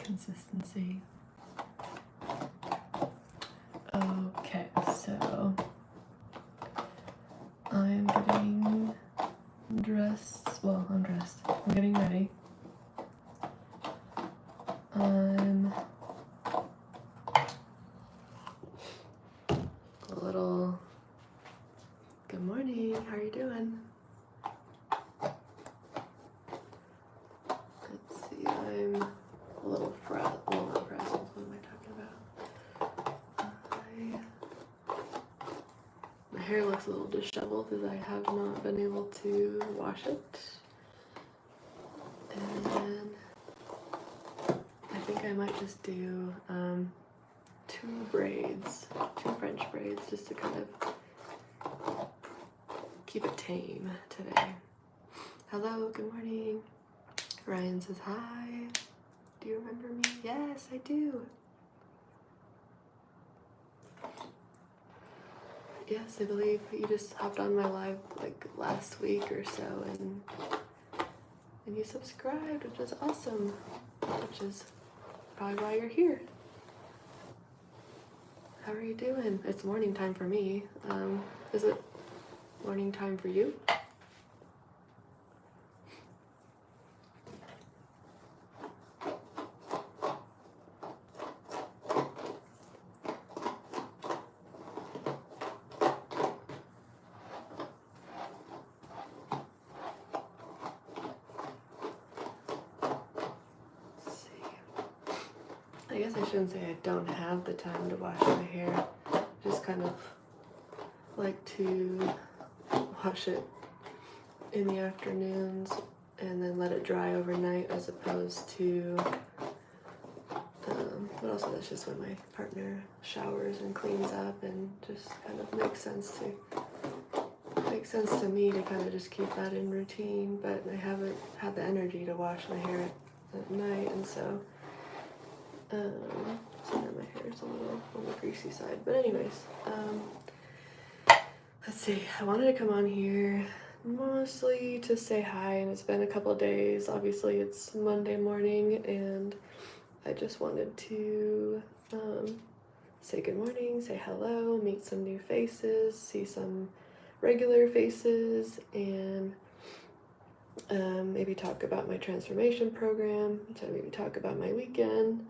consistency. Okay, so I'm getting dressed, well, I'm dressed. I'm getting ready. I'm a little, good morning, how are you doing? Let's see, I'm a little frazzled, well, not frazzled, what am I talking about? My hair looks a little disheveled because I have not been able to wash it. And I think I might just do 2 braids, 2 French braids, just to kind of keep it tame today. Hello, good morning. Ryan says hi. Do you remember me? Yes, I do. Yes, I believe you just hopped on my live like last week or so, and you subscribed, which is awesome, which is probably why you're here. How are you doing? It's morning time for me. Is it morning time for you? I guess I shouldn't say I don't have the time to wash my hair. I just kind of like to wash it in the afternoons and then let it dry overnight, as opposed to, but also that's just when my partner showers and cleans up, and just kind of makes sense to me to kind of just keep that in routine. But I haven't had the energy to wash my hair at night, and so now my hair is a little on the greasy side. But anyways, let's see, I wanted to come on here mostly to say hi, and it's been a couple of days. Obviously it's Monday morning, and I just wanted to say good morning, say hello, meet some new faces, see some regular faces, and maybe talk about my transformation program, so maybe talk about my weekend.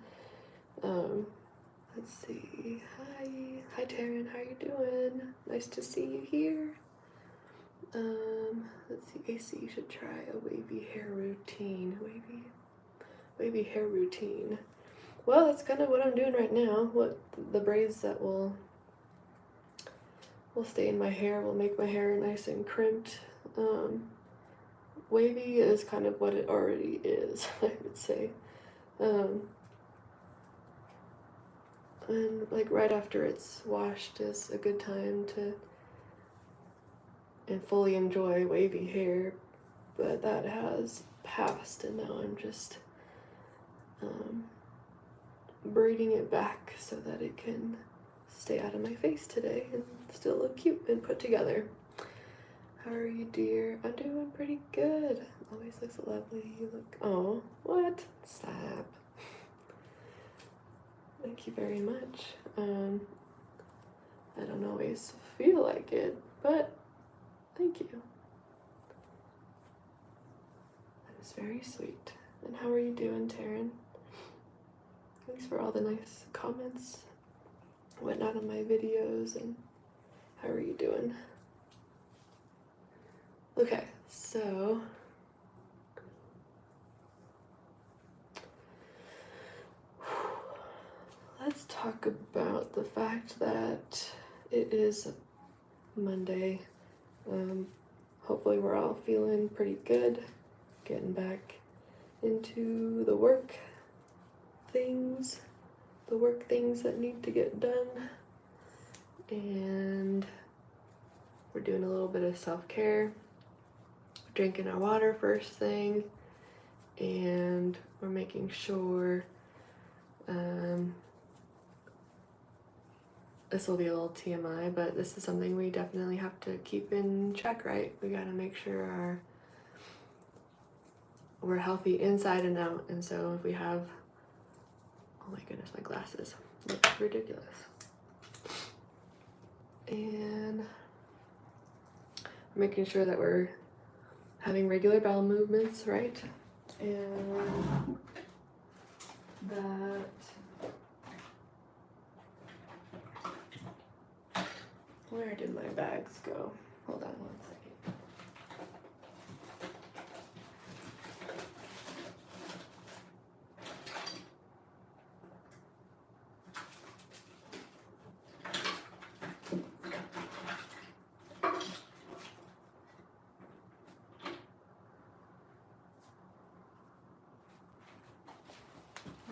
Let's see. Hi Taryn, how you doing? Nice to see you here. Let's see, AC, you should try a wavy hair routine. Wavy hair routine. Well, that's kind of what I'm doing right now. What the braids that will stay in my hair will make my hair nice and crimped. Wavy is kind of what it already is, I would say. And like right after it's washed is a good time to and fully enjoy wavy hair, but that has passed, and now I'm just braiding it back so that it can stay out of my face today and still look cute and put together. How are you, dear? I'm doing pretty good. Always looks lovely. You look, oh, what? Stop. Thank you very much. I don't always feel like it, but thank you. That is very sweet. And how are you doing, Taryn? Thanks for all the nice comments, whatnot on my videos, and how are you doing? Okay, so let's talk about the fact that it is Monday. Hopefully we're all feeling pretty good, getting back into the work things that need to get done, and we're doing a little bit of self-care, drinking our water first thing, and we're making sure this will be a little TMI, but this is something we definitely have to keep in check, right? We gotta make sure we're healthy inside and out, and so if we have Oh my goodness, my glasses look ridiculous. And making sure that we're having regular bowel movements, right? And that where did my bags go? Hold on one second.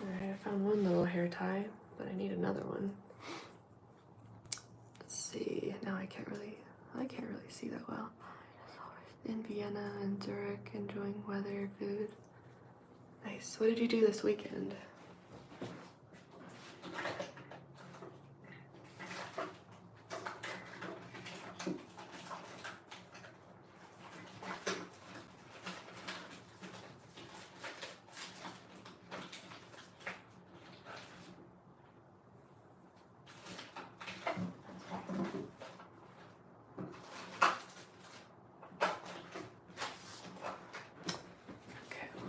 Alright, I found one little hair tie, but I need another one. Let's see. Now I can't really see that well. In Vienna and Zurich, enjoying weather, food. Nice. What did you do this weekend?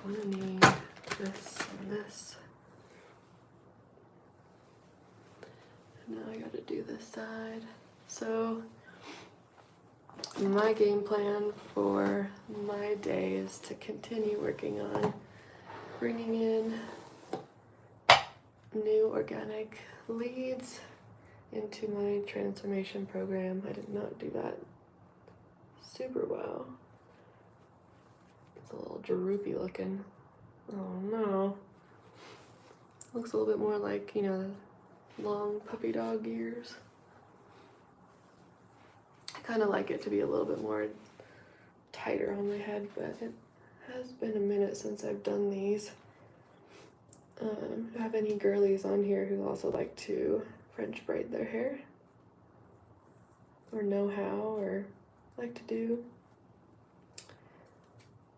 I'm gonna need this and this. And now I gotta do this side. So my game plan for my day is to continue working on bringing in new organic leads into my transformation program. I did not do that super well. It's a little droopy looking. Oh no. Looks a little bit more like, you know, long puppy dog ears. I kind of like it to be a little bit more tighter on my head, but it has been a minute since I've done these. I have any girlies on here who also like to French braid their hair? Or know how, or like to do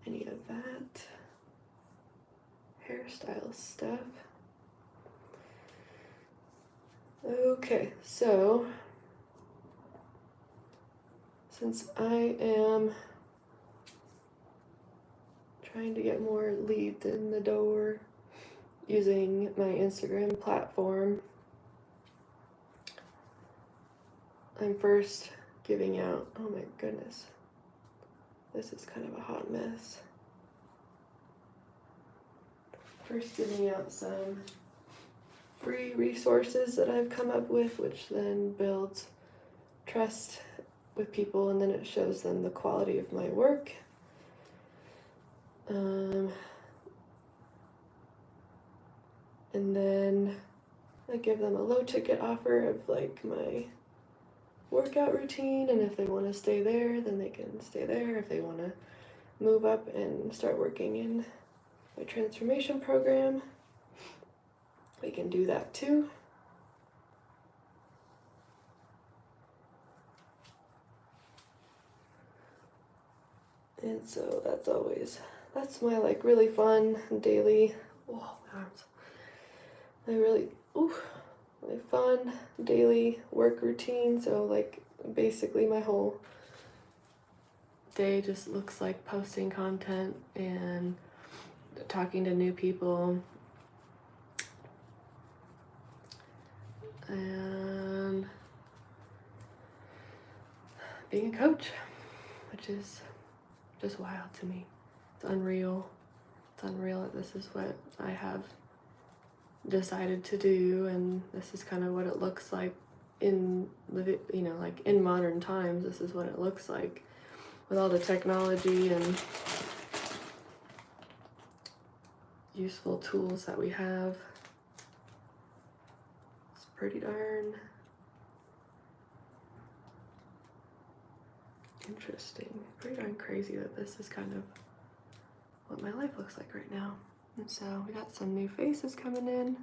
any of that hairstyle stuff? Okay, so since I am trying to get more leads in the door using my Instagram platform, I'm first giving out, oh my goodness, this is kind of a hot mess. First giving out some free resources that I've come up with, which then builds trust with people, and then it shows them the quality of my work. And then I give them a low ticket offer of like my workout routine, and if they want to stay there, then they can stay there. If they want to move up and start working in my transformation program, we can do that too. And so that's my like really fun daily, oh my arms, my fun daily work routine. So like basically my whole day just looks like posting content and talking to new people and being a coach, which is just wild to me. It's unreal. It's unreal that this is what I have decided to do, and this is kind of what it looks like in the, you know, like in modern times. This is what it looks like with all the technology and useful tools that we have. It's pretty darn interesting, pretty darn crazy that this is kind of what my life looks like right now. And so we got some new faces coming in.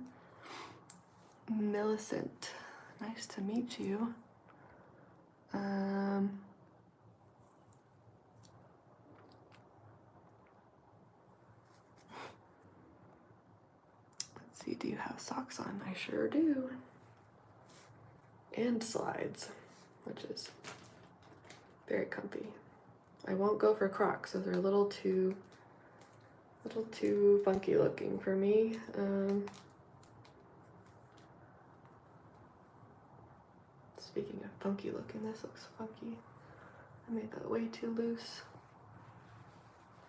Millicent, nice to meet you. Let's See, do you have socks on? I sure do. And slides, which is very comfy. I won't go for Crocs, those are a little too funky looking for me. Speaking of funky looking, this looks funky. I made that way too loose.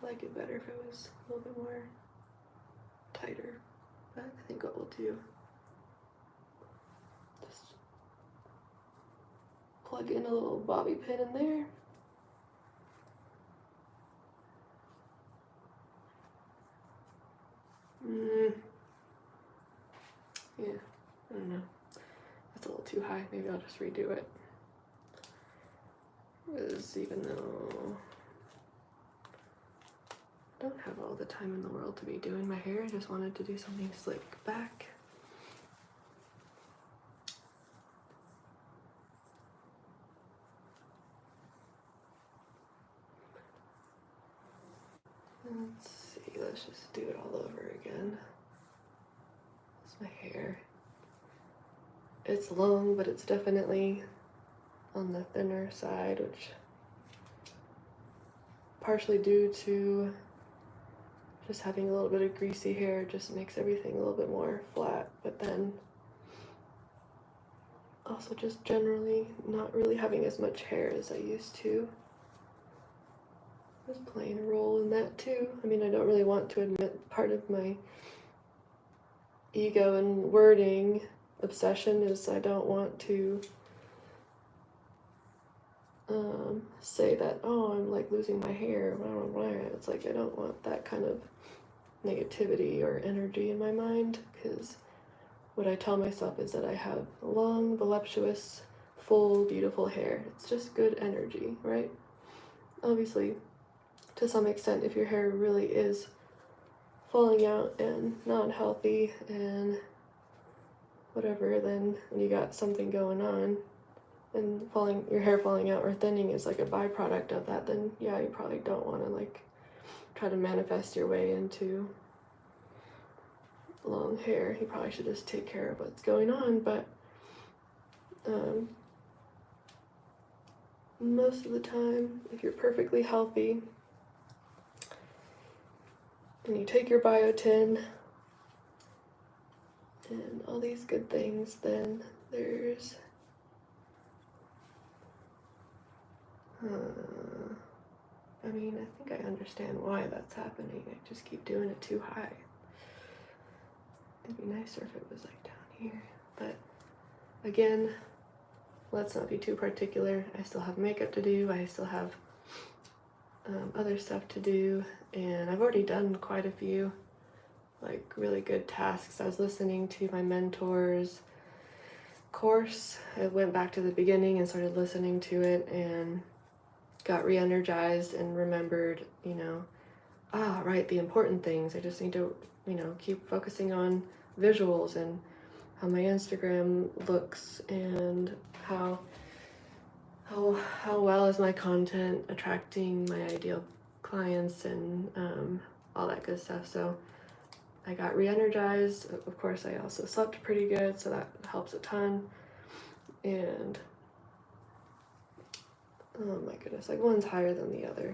I like it better if it was a little bit more tighter, but I think what we'll do, just plug in a little bobby pin in there. Yeah, I don't know. That's a little too high. Maybe I'll just redo it. Because even though I don't have all the time in the world to be doing my hair, I just wanted to do something slick back. Let's see, let's just do it all over again. That's my hair. It's long, but it's definitely on the thinner side, which partially due to just having a little bit of greasy hair just makes everything a little bit more flat, but then also just generally not really having as much hair as I used to. I was playing a role in that too. I mean, I don't really want to admit part of my ego and wording obsession is I don't want to say that, oh, I'm like losing my hair, blah, blah, blah. It's like I don't want that kind of negativity or energy in my mind, because what I tell myself is that I have long, voluptuous, full, beautiful hair. It's just good energy, right? Obviously, to some extent, if your hair really is falling out and not healthy and whatever, then when you got something going on and your hair falling out or thinning is like a byproduct of that, then yeah, you probably don't want to like try to manifest your way into long hair. You probably should just take care of what's going on. But most of the time, if you're perfectly healthy and you take your biotin and all these good things, then there's I mean, I think I understand why that's happening. I just keep doing it too high. It'd be nicer if it was like down here. But again, let's not be too particular. I still have makeup to do. I still have other stuff to do. And I've already done quite a few like really good tasks. I was listening to my mentor's course. I went back to the beginning and started listening to it and got re-energized and remembered, right, the important things. I just need to, keep focusing on visuals and how my Instagram looks and how well is my content attracting my ideal clients and all that good stuff. So I got re-energized. Of course, I also slept pretty good, so that helps a ton. And oh my goodness, like one's higher than the other.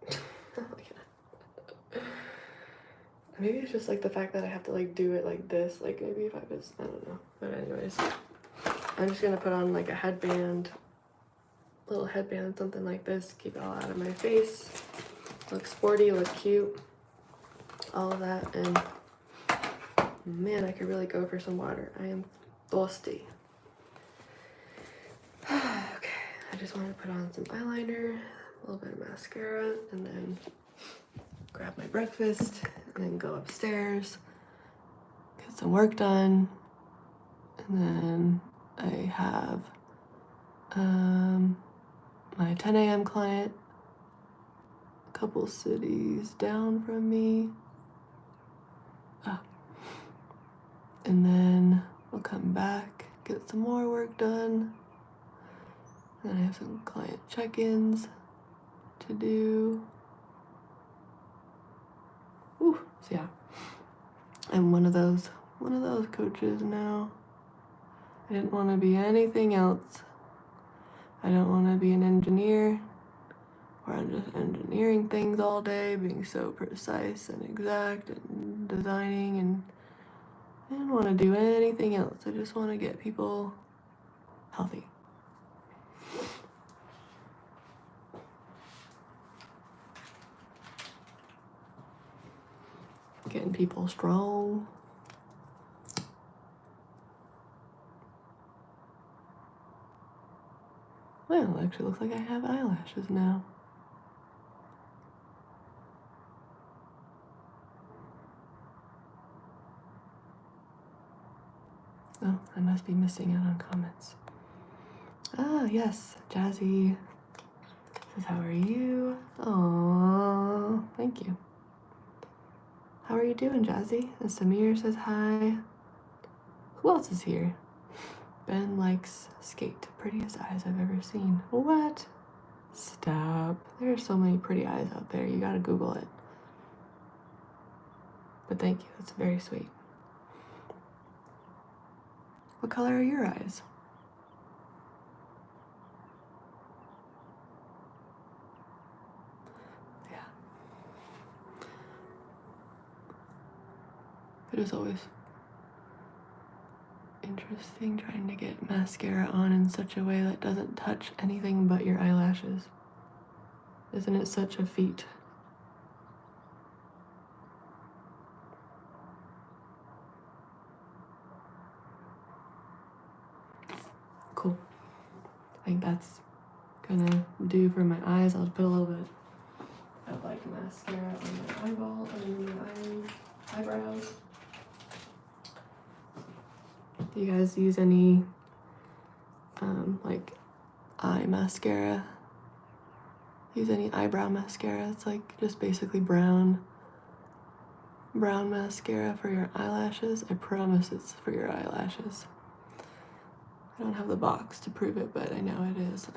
Oh my god. Maybe it's just like the fact that I have to like do it like this. Like maybe if I was, I don't know. But anyways, I'm just gonna put on like a headband, little headband, something like this, keep it all out of my face. Look sporty, look cute, all of that. And man, I could really go for some water. I am thirsty. Okay, I just want to put on some eyeliner, a little bit of mascara, and then grab my breakfast, and then go upstairs, get some work done, and then I have my 10 a.m. client a couple cities down from me. And then I'll come back, get some more work done. Then I have some client check-ins to do. Ooh, so yeah, I'm one of those one of those coaches now. I didn't want to be anything else. I don't want to be an engineer where I'm just engineering things all day, being so precise and exact and designing, and I didn't want to do anything else. I just want to get people healthy. Getting people strong. Well, it actually looks like I have eyelashes now. Oh, I must be missing out on comments. Ah, yes, Jazzy says, how are you? Aww, thank you. How are you doing, Jazzy? And Samir says hi. Who else is here? Ben likes skate. Prettiest eyes I've ever seen. What? Stop. There are so many pretty eyes out there. You gotta Google it. But thank you. That's very sweet. What color are your eyes? Yeah. It is always interesting trying to get mascara on in such a way that doesn't touch anything but your eyelashes. Isn't it such a feat? Cool. I think that's gonna do for my eyes. I'll put a little bit of like mascara on my eyeball and my eyebrows. Do you guys use any like eye mascara? Use any eyebrow mascara? It's like just basically brown mascara for your eyelashes. I promise it's for your eyelashes. I don't have the box to prove it, but I know it is.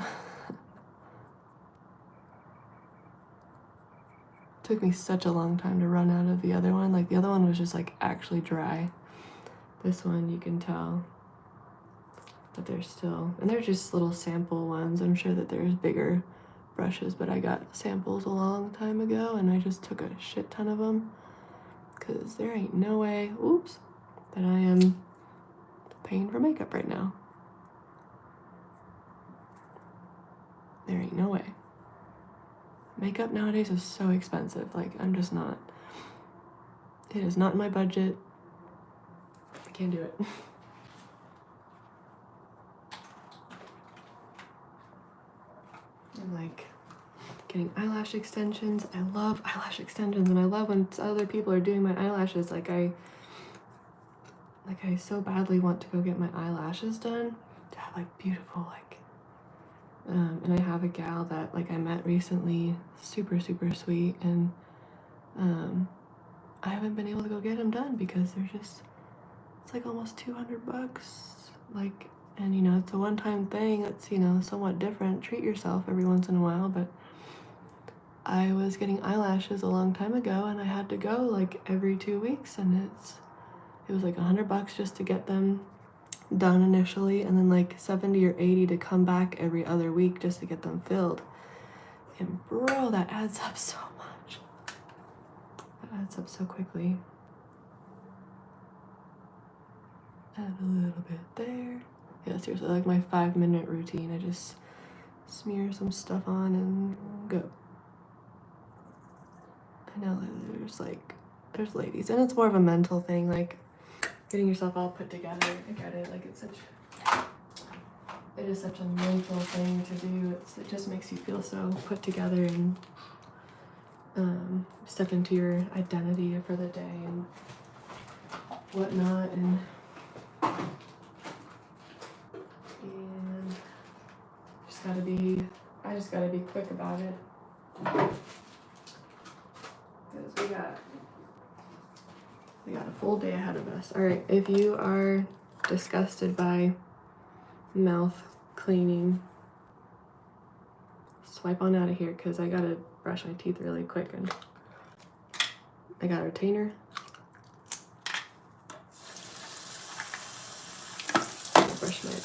Took me such a long time to run out of the other one. Like the other one was just like actually dry. This one you can tell that there's still, and they're just little sample ones. I'm sure that there's bigger brushes, but I got samples a long time ago and I just took a shit ton of them because there ain't no way, oops, that I am paying for makeup right now. There ain't no way. Makeup nowadays is so expensive. Like, I'm just not, it is not in my budget. I can't do it. And like getting eyelash extensions. I love eyelash extensions, and I love when other people are doing my eyelashes. Like I so badly want to go get my eyelashes done to have like beautiful like and I have a gal that like I met recently, super sweet, and I haven't been able to go get them done because they're just, it's like almost $200, like, and you know, it's a one-time thing that's, you know, somewhat different. Treat yourself every once in a while. But I was getting eyelashes a long time ago and I had to go like every 2 weeks, and it was like $100 just to get them done initially, and then like 70 or 80 to come back every other week just to get them filled. And bro, that adds up so much. That adds up so quickly. Add a little bit there. Yeah, seriously, like my 5-minute routine. I just smear some stuff on and go. I know there's ladies, and it's more of a mental thing, like getting yourself all put together. I get it. Like it is such a mental thing to do. It just makes you feel so put together and step into your identity for the day and whatnot, and I just gotta be quick about it because we got a full day ahead of us. All right, if you are disgusted by mouth cleaning, swipe on out of here because I gotta brush my teeth really quick, and I got a retainer.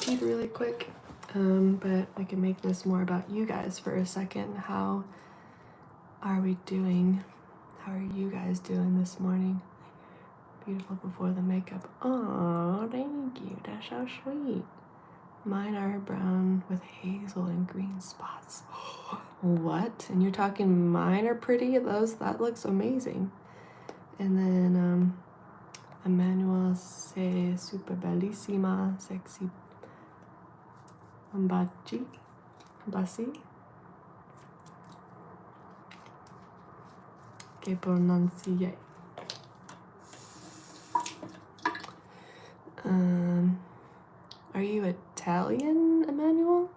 teeth really quick. But I can make this more about you guys for a second. How are we doing? How are you guys doing this morning? Beautiful before the makeup. Oh, thank you. That's so sweet. Mine are brown with hazel and green spots. What? And you're talking mine are pretty? That looks amazing. And then Emmanuel say super bellissima, sexy baci, basi. Che pronunciate. Are you Italian, Emmanuel?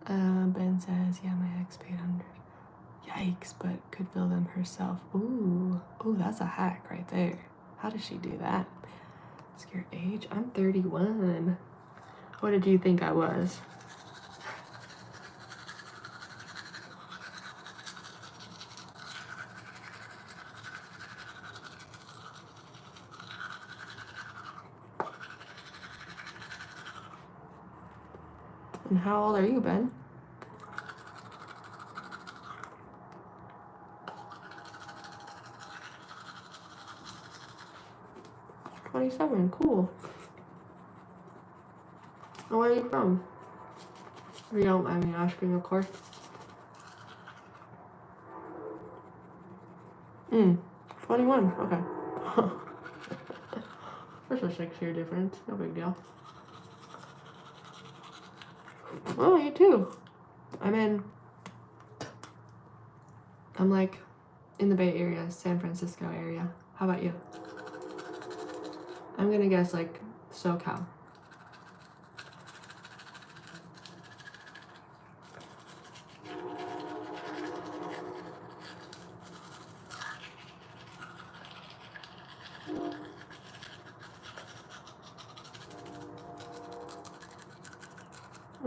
Ben says, yeah, my ex paid 100. Yikes, but could fill them herself. Ooh, that's a hack right there. How does she do that? Ask your age? I'm 31. What did you think I was? And how old are you, Ben? 27, cool. And where are you from? If you don't mind me asking, of course. 21, okay. There's a 6-year difference, no big deal. Oh, you too. I'm like in the Bay Area, San Francisco area. How about you? I'm gonna guess like SoCal.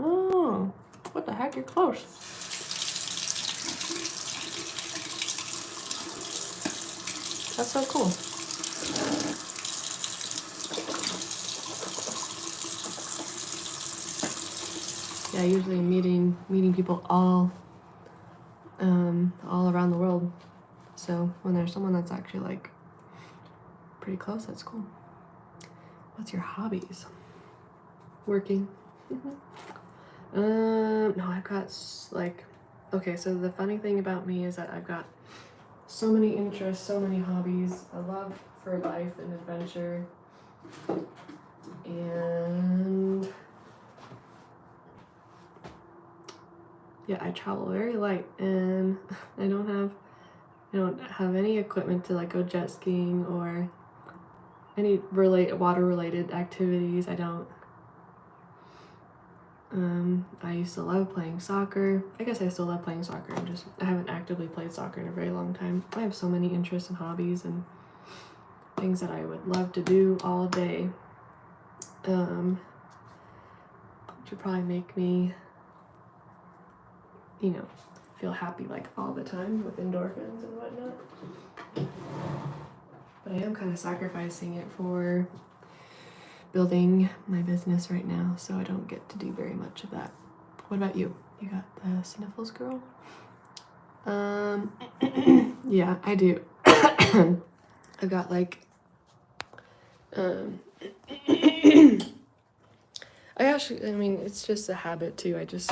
Oh, what the heck? You're close. That's so cool. Yeah, usually meeting people all around the world. So when there's someone that's actually like pretty close, that's cool. What's your hobbies? Working. No, I've got like, okay, so the funny thing about me is that I've got so many interests, so many hobbies. A love for life and adventure. And yeah, I travel very light, and I don't have any equipment to like go jet skiing or any water related activities. I don't. I used to love playing soccer. I guess I still love playing soccer. I haven't actively played soccer in a very long time. I have so many interests and hobbies and things that I would love to do all day. Which would probably make me, feel happy like all the time with endorphins and whatnot. But I am kind of sacrificing it for building my business right now, so I don't get to do very much of that. What about you? You got the sniffles, girl? Yeah, I do. I got like, it's just a habit too. I just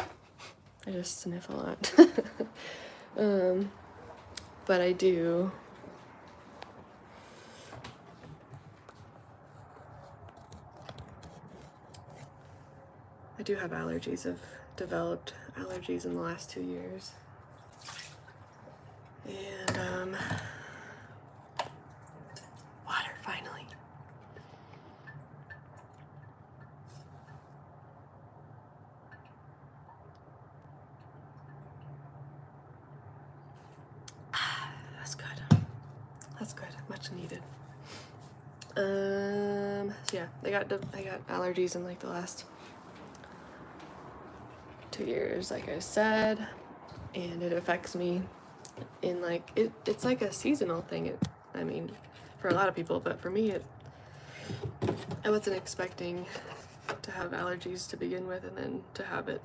sniff a lot. But I do. I do have allergies. I've developed allergies in the last 2 years. And, water, finally. That's good. That's good. Much needed. So yeah, I got allergies in like the last 2 years, like I said, and it affects me in like it's like a seasonal thing. For a lot of people, but for me I wasn't expecting to have allergies to begin with, and then to have it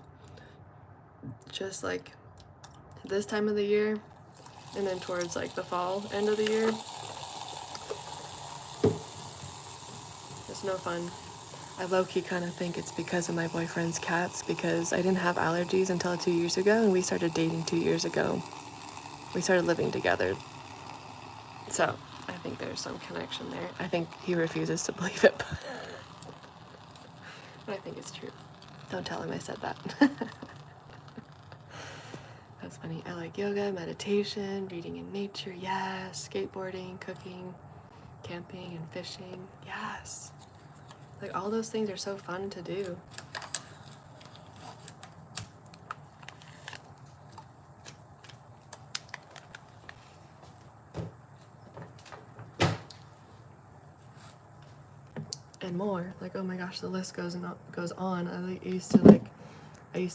just like this time of the year, and then towards like the fall end of the year. It's no fun. I low-key kind of think it's because of my boyfriend's cats, because I didn't have allergies until 2 years ago, and we started dating 2 years ago. We started living together. So I think there's some connection there. I think he refuses to believe it, but I think it's true. Don't tell him I said that. That's funny. I like yoga, meditation, reading in nature, yes. Skateboarding, cooking, camping, and fishing, yes. Like, all those things are so fun to do. And more. Like, oh my gosh, the list goes on. I used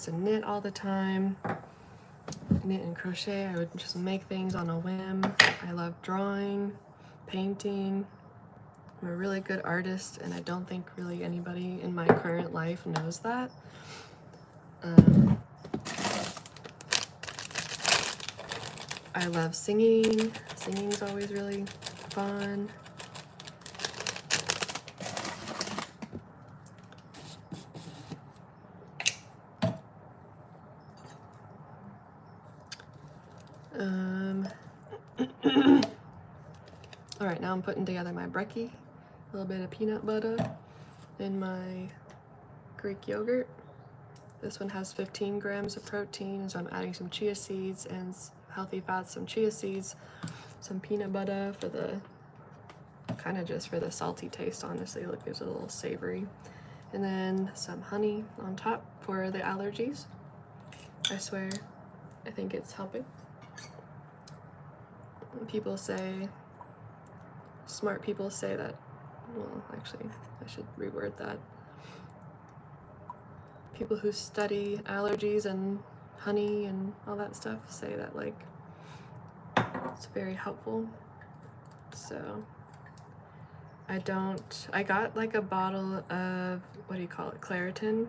to knit all the time. Knit and crochet. I would just make things on a whim. I love drawing, painting. I'm a really good artist, and I don't think really anybody in my current life knows that. I love singing. Singing's always really fun. All right, now I'm putting together my brekkie. A little bit of peanut butter in my Greek yogurt. This one has 15 grams of protein, so I'm adding some chia seeds and healthy fats, some chia seeds, some peanut butter for the, kind of just for the salty taste, honestly. It gives it a little savory. And then some honey on top for the allergies. I swear, I think it's helping. People say, smart people say that, well, actually, I should reword that. People who study allergies and honey and all that stuff say that, like, it's very helpful. So I got like a bottle of, what do you call it, Claritin,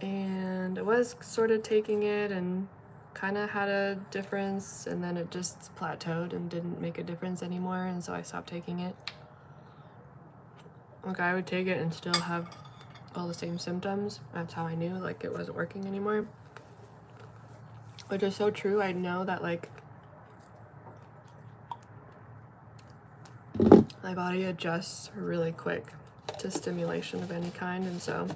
and I was sort of taking it and kind of had a difference, and then it just plateaued and didn't make a difference anymore, and so I stopped taking it. Like, I would take it and still have all the same symptoms. That's how I knew, like, it wasn't working anymore. Which is so true. I know that, like, my body adjusts really quick to stimulation of any kind, and so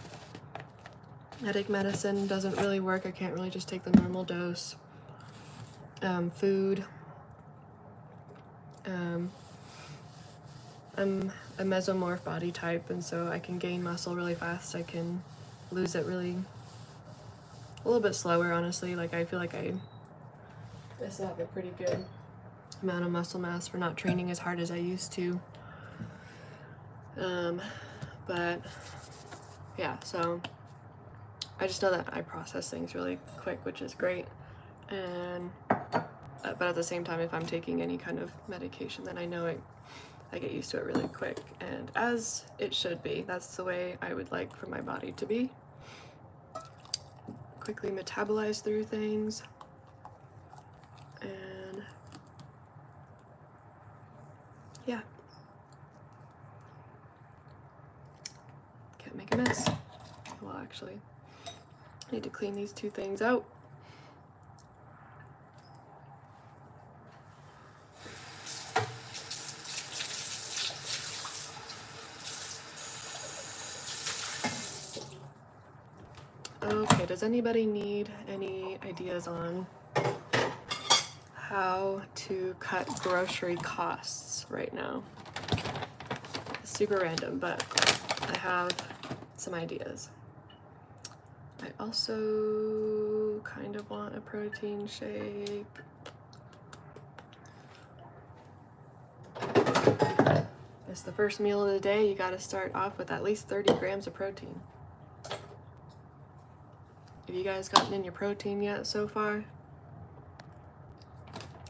headache medicine doesn't really work. I can't really just take the normal dose. Food. I'm a mesomorph body type, and so I can gain muscle really fast. I can lose it really a little bit slower, honestly. Like, I feel like I still have a pretty good amount of muscle mass for not training as hard as I used to. But yeah, so I just know that I process things really quick, which is great. And but at the same time, if I'm taking any kind of medication, then I know I get used to it really quick, and as it should be. That's the way I would like for my body to be. Quickly metabolize through things, and yeah, can't make a mess. Well, actually, I need to clean these two things out. Okay, does anybody need any ideas on how to cut grocery costs right now? It's super random, but I have some ideas. I also kind of want a protein shake. It's the first meal of the day. You gotta start off with at least 30 grams of protein. Have you guys gotten in your protein yet so far?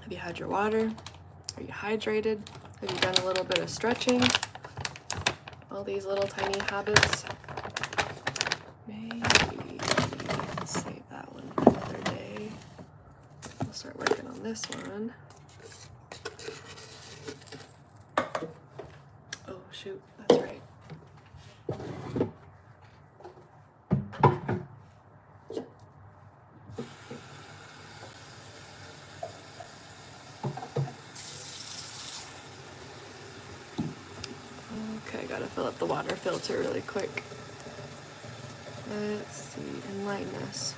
Have you had your water? Are you hydrated? Have you done a little bit of stretching? All these little tiny habits And this one, oh shoot, that's right. Okay, gotta fill up the water filter really quick. Let's see, enlighten us.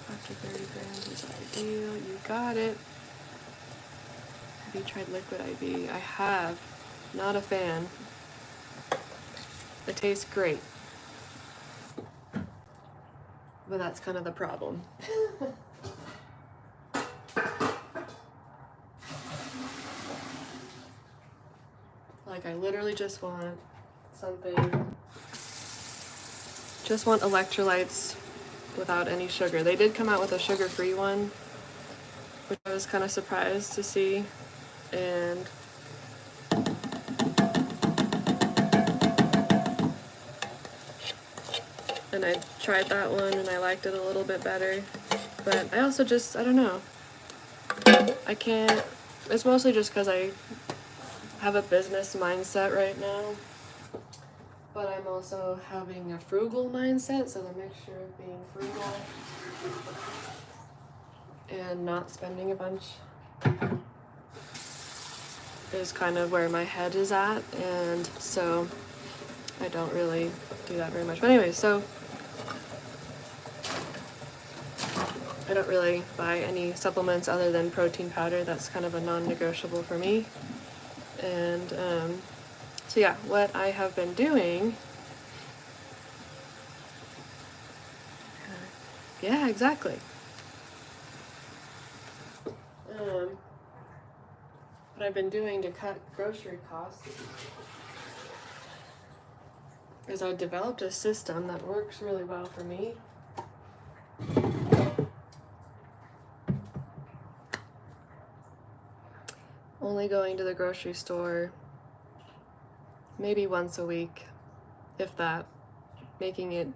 Up to 30 grams is ideal. You got it. Have you tried liquid IV? I have. Not a fan. It tastes great. But that's kind of the problem. Like, I literally just want something. Just want electrolytes without any sugar. They did come out with a sugar-free one, which I was kind of surprised to see. And I tried that one and I liked it a little bit better. But I also just, I don't know. I can't, it's mostly just because I have a business mindset right now. But I'm also having a frugal mindset, so the mixture of being frugal and not spending a bunch is kind of where my head is at, and so I don't really do that very much. But anyway, so I don't really buy any supplements other than protein powder. That's kind of a non-negotiable for me. And so yeah, what I have been doing, yeah, exactly. What I've been doing to cut grocery costs is I developed a system that works really well for me. Only going to the grocery store maybe once a week, if that. Making it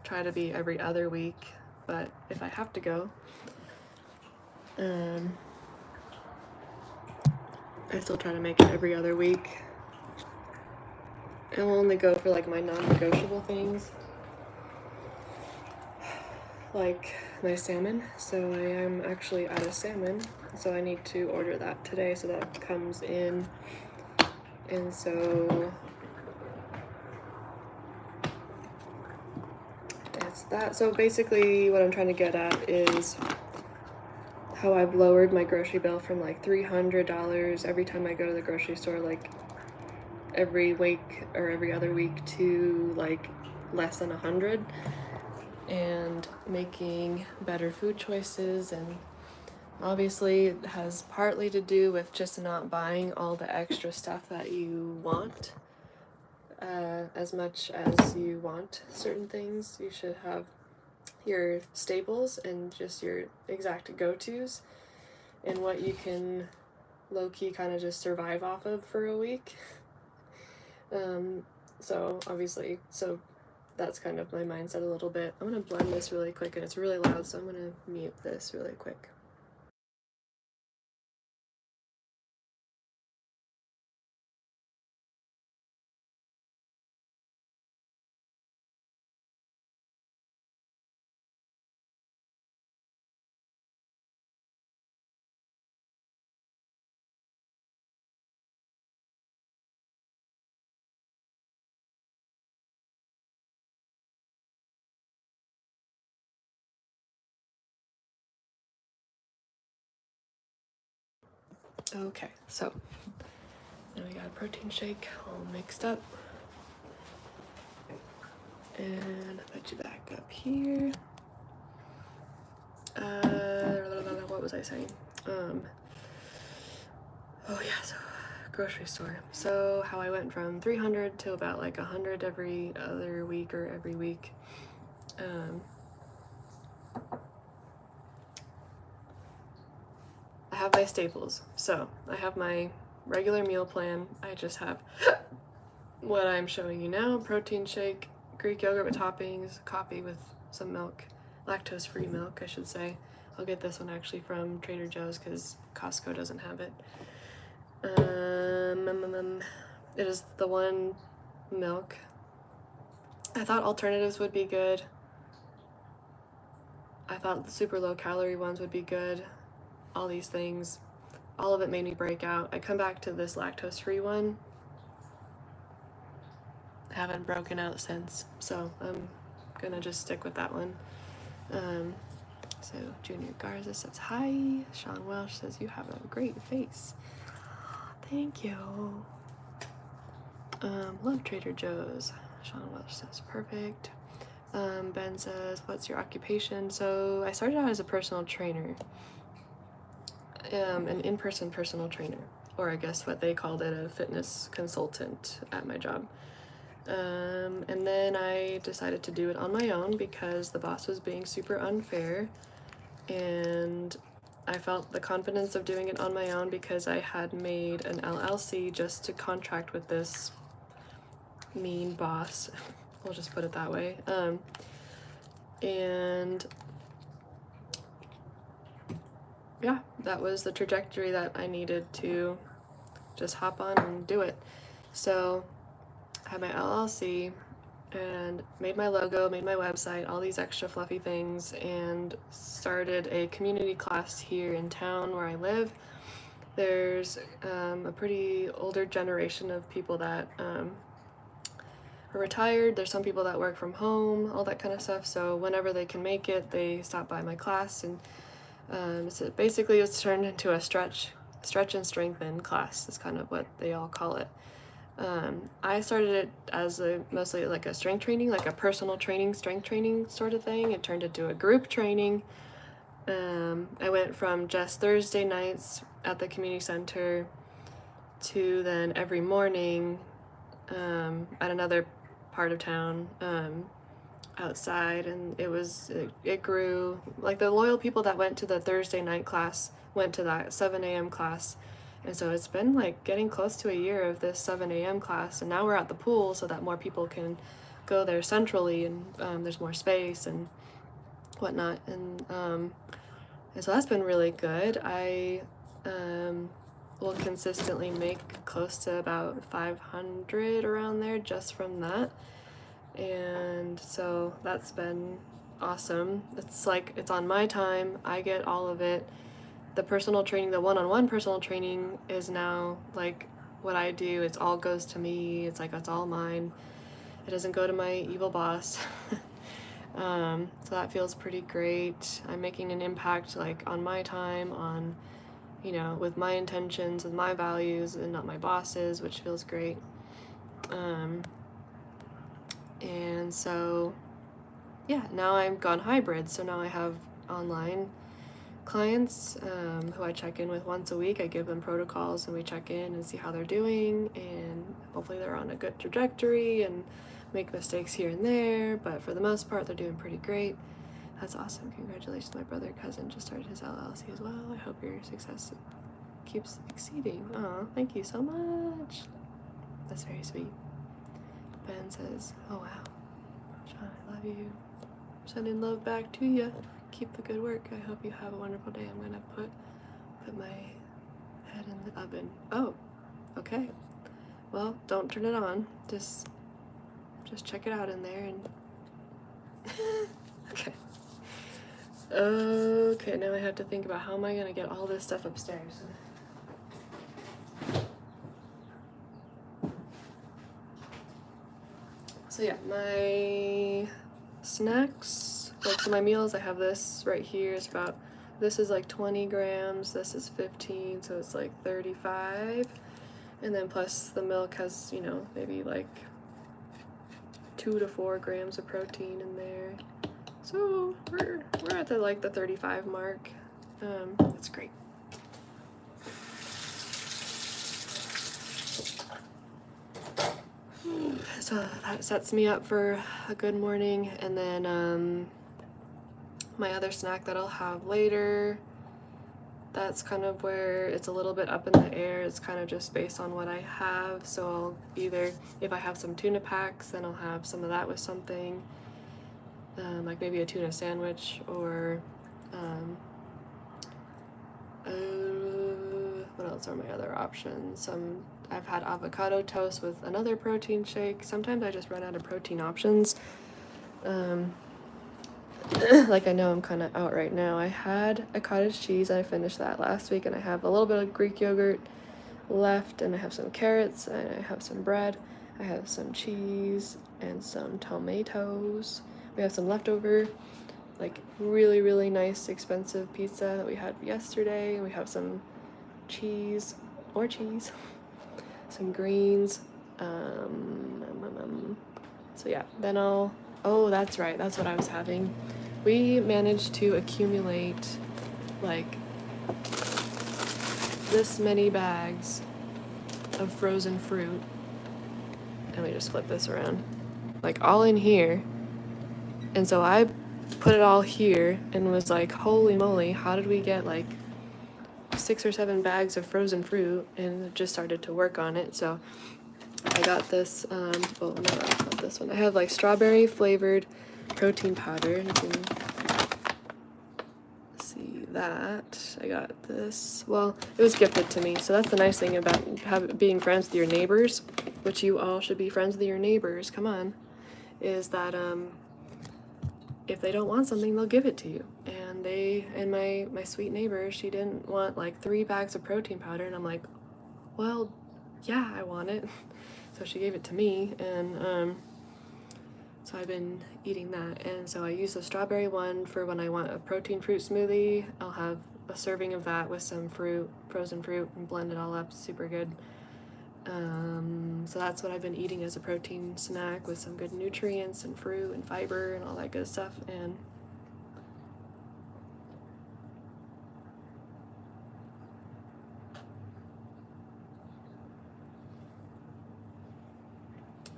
try to be every other week, but if I have to go, I still try to make it every other week. I'll only go for like my non-negotiable things, like my salmon. So I am actually out of salmon, so I need to order that today so that comes in. And so that's that. So basically what I'm trying to get at is how I've lowered my grocery bill from like $300 every time I go to the grocery store, like every week or every other week, to like less than 100, and making better food choices. And obviously it has partly to do with just not buying all the extra stuff that you want. As much as you want certain things, you should have your staples and just your exact go-tos and what you can low-key kind of just survive off of for a week. So obviously, so that's kind of my mindset a little bit. I'm gonna blend this really quick, and it's really loud, so I'm gonna mute this really quick. Okay, so now we got a protein shake all mixed up. And I'll put you back up here. What was I saying? Oh yeah, so grocery store. So how I went from 300 to about like 100 every other week or every week. I have my staples. So I have my regular meal plan. I just have what I'm showing you now: protein shake, Greek yogurt with toppings, coffee with some milk, lactose-free milk, I should say, I'll get this one actually from Trader Joe's because Costco doesn't have it. It is the one milk. I thought alternatives would be good. I thought the super low calorie ones would be good. All these things, all of it made me break out. I come back to this lactose-free one. I haven't broken out since, so I'm gonna just stick with that one. So Junior Garza says hi. Sean Welsh says you have a great face. Thank you. Love Trader Joe's. Sean Welsh says perfect. Ben says, what's your occupation? So I started out as a personal trainer, an in-person personal trainer, or I guess what they called it, a fitness consultant at my job. And then I decided to do it on my own because the boss was being super unfair, and I felt the confidence of doing it on my own because I had made an LLC just to contract with this mean boss. We'll just put it that way. And yeah, that was the trajectory that I needed to just hop on and do it. So I had my LLC and made my logo, made my website, all these extra fluffy things, and started a community class here in town where I live. There's a pretty older generation of people that are retired. There's some people that work from home, all that kind of stuff. So whenever they can make it, they stop by my class, and so basically it's turned into a stretch and strengthen class. Is kind of what they all call it. I started it as mostly like a strength training, like a personal training, strength training sort of thing. It turned into a group training. I went from just Thursday nights at the community center to then every morning at another part of town outside, and it grew. Like the loyal people that went to the Thursday night class went to that 7 a.m. class. And so it's been like getting close to a year of this 7 a.m. class, and now we're at the pool so that more people can go there centrally, and there's more space and whatnot, and so that's been really good. I will consistently make close to about 500 around there just from that, and so that's been awesome. It's like it's on my time. I get all of it. The personal training, the one-on-one personal training is now like what I do. It all goes to me. It's like it's all mine. It doesn't go to my evil boss. So that feels pretty great. I'm making an impact like on my time, on, you know, with my intentions, with my values, and not my boss's, which feels great. And so yeah, now I've gone hybrid. So now I have online clients who I check in with once a week. I give them protocols and we check in and see how they're doing, and hopefully they're on a good trajectory and make mistakes here and there, but for the most part they're doing pretty great. That's awesome. Congratulations. My brother cousin just started his LLC as well. I hope your success keeps exceeding. Oh, thank you so much. That's very sweet. Ben says, oh wow, Sean, I love you. Sending love back to you. Keep the good work. I hope you have a wonderful day. I'm gonna put my head in the oven. Oh, okay. Well, don't turn it on. Just check it out in there and okay. Okay, now I have to think about how am I gonna get all this stuff upstairs. So yeah, my snacks, like so my meals, I have this right here. It's about, this is like 20 grams, this is 15, so it's like 35. And then plus the milk has, you know, maybe like 2 to 4 grams of protein in there. So we're at the like the 35 mark. It's great. So that sets me up for a good morning. And then my other snack that I'll have later, that's kind of where it's a little bit up in the air. It's kind of just based on what I have. So I'll either, if I have some tuna packs, then I'll have some of that with something, like maybe a tuna sandwich, or What else are my other options? I've had avocado toast with another protein shake. Sometimes I just run out of protein options. Like I know I'm kind of out right now. I had a cottage cheese. I finished that last week, and I have a little bit of Greek yogurt left, and I have some carrots, and I have some bread. I have some cheese and some tomatoes. We have some leftover, like really nice expensive pizza that we had yesterday. We have some cheese, some greens. So yeah, then oh, that's right, that's what I was having. We managed to accumulate like this many bags of frozen fruit. And we just flip this around. Like all in here. And so I put it all here and was like, holy moly, how did we get like 6 or 7 bags of frozen fruit? And just started to work on it. So I got this, well, no, not this one. I have like strawberry flavored protein powder. You can see that. I got this. Well, it was gifted to me. So that's the nice thing about being friends with your neighbors, which you all should be friends with your neighbors. Come on. Is that if they don't want something, they'll give it to you. And my sweet neighbor, she didn't want like 3 bags of protein powder, and I'm like, well, yeah, I want it. So she gave it to me, and so I've been eating that. And so I use the strawberry one for when I want a protein fruit smoothie. I'll have a serving of that with some frozen fruit, and blend it all up. Super good. So that's what I've been eating as a protein snack, with some good nutrients and fruit and fiber and all that good stuff. And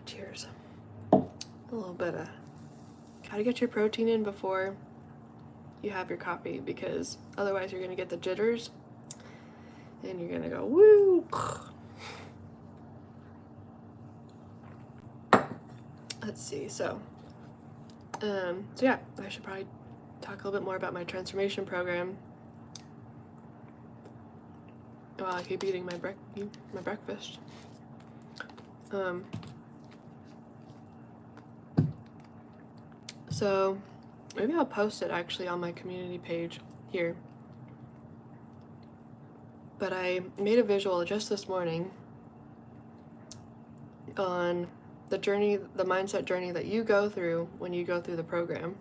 cheers. A little bit of, gotta get your protein in before you have your coffee, because otherwise you're gonna get the jitters and you're gonna go woo. Let's see, so yeah, I should probably talk a little bit more about my transformation program. While I keep eating my breakfast. So maybe I'll post it actually on my community page here. But I made a visual just this morning on the journey, the mindset journey that you go through when you go through the program.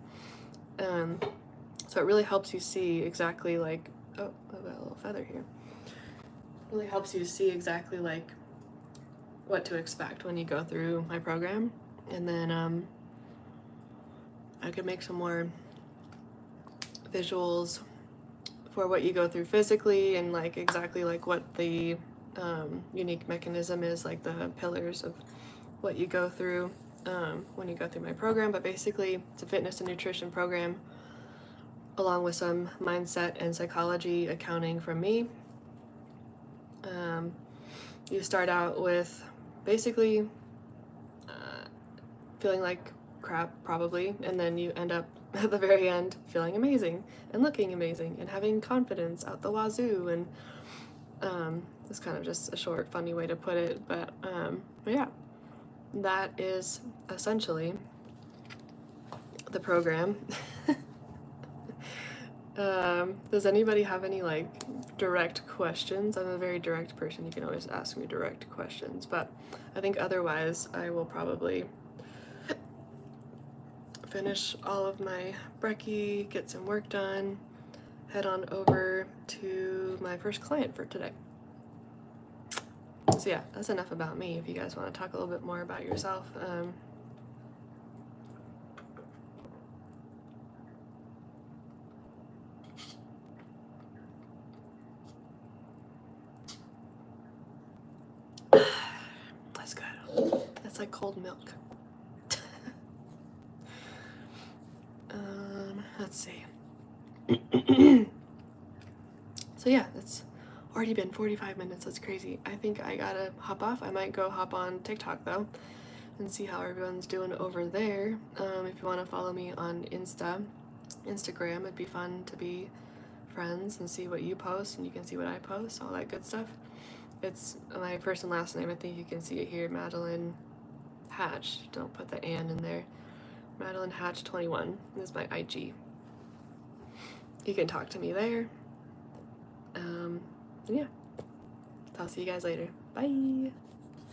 So it really helps you see exactly like, oh, I've got a little feather here. It really helps you see exactly like what to expect when you go through my program. And then I could make some more visuals for what you go through physically, and like exactly like what the unique mechanism is, like the pillars of what you go through when you go through my program. But basically it's a fitness and nutrition program along with some mindset and psychology accounting from me. You start out with basically feeling like crap probably, and then you end up at the very end feeling amazing and looking amazing and having confidence out the wazoo. And it's kind of just a short funny way to put it, but yeah, that is essentially the program. Does anybody have any like direct questions? I'm a very direct person. You can always ask me direct questions, but I think otherwise I will probably finish all of my brekkie, get some work done, head on over to my first client for today. So yeah, that's enough about me. If you guys want to talk a little bit more about yourself, that's good. That's like cold milk. Let's see. So yeah, it's already been 45 minutes. That's crazy. I think I gotta hop off. I might go hop on TikTok though and see how everyone's doing over there. If you want to follow me on Instagram, it'd be fun to be friends and see what you post, and you can see what I post, all that good stuff. It's my first and last name. I think you can see it here, Madeline Hatch. Don't put the "and" in there. Madeline Hatch 21 is my IG. You can talk to me there. Yeah. I'll see you guys later. Bye.